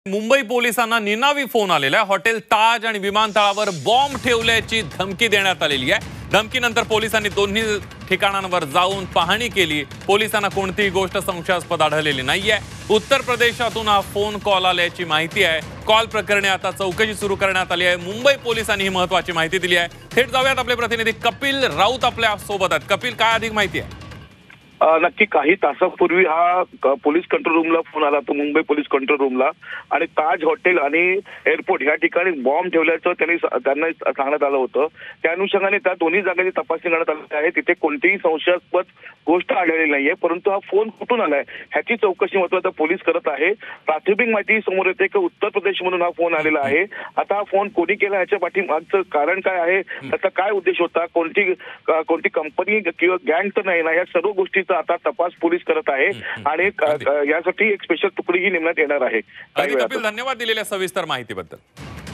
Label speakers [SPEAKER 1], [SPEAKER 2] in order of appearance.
[SPEAKER 1] मुंबई पोलिसांना निनावी फोन आलेला आहे। हॉटेल ताज आणि विमानतळावर बॉम्ब ठेवल्याची धमकी देण्यात आलेली आहे। धमकीनंतर पोलिसांनी दोन्ही ठिकाणांवर जाऊन पाहणी केली। पोलिसांना कोणतीही गोष्ट संशयास्पद आढळलेली नाहीये। उत्तर प्रदेशातून हा फोन कॉल आल्याची माहिती आहे। कॉल प्रकरणी आता चौकशी सुरू करण्यात आली आहे। मुंबई पोलिसांनी ही महत्त्वाची माहिती दिली आहे। थेट जाऊयात आपले प्रतिनिधी कपिल राऊत आपल्या सोबत आहेत। कपिल, काय अधिक माहिती आहे?
[SPEAKER 2] नक्की काही तासापूर्वी हा पोलीस कंट्रोल रूमला फोन आला तो मुंबई पोलीस कंट्रोल रूमला आणि ताज हॉटेल आणि एअरपोर्ट या ठिकाणी बॉम्ब ठेवल्याचं त्यांना सांगण्यात आलं होतं। त्या अनुषंगाने त्या दोन्ही जागांची तपासणी करण्यात आली आहे। तिथे कोणतीही संशयास्पद गोष्ट आढळलेली नाहीये, परंतु हा फोन कुठून आलाय ह्याची चौकशी मात्र पोलीस करत आहे। प्राथमिक माहिती समोर येते की उत्तर प्रदेशमधून हा फोन आलेला आहे। आता हा फोन कोणी केला ह्याच्या पाठीमागचं कारण काय आहे, त्याचा काय उद्देश होता, कोणती कंपनी किंवा गँग तर नाही ना, या सर्व गोष्टी आता तपास पोलीस करत आहे आणि यासाठी एक स्पेशल तुकडी ही नेमण्यात येणार आहे।
[SPEAKER 1] कपिल, धन्यवाद दिलेल्या सविस्तर माहितीबद्दल।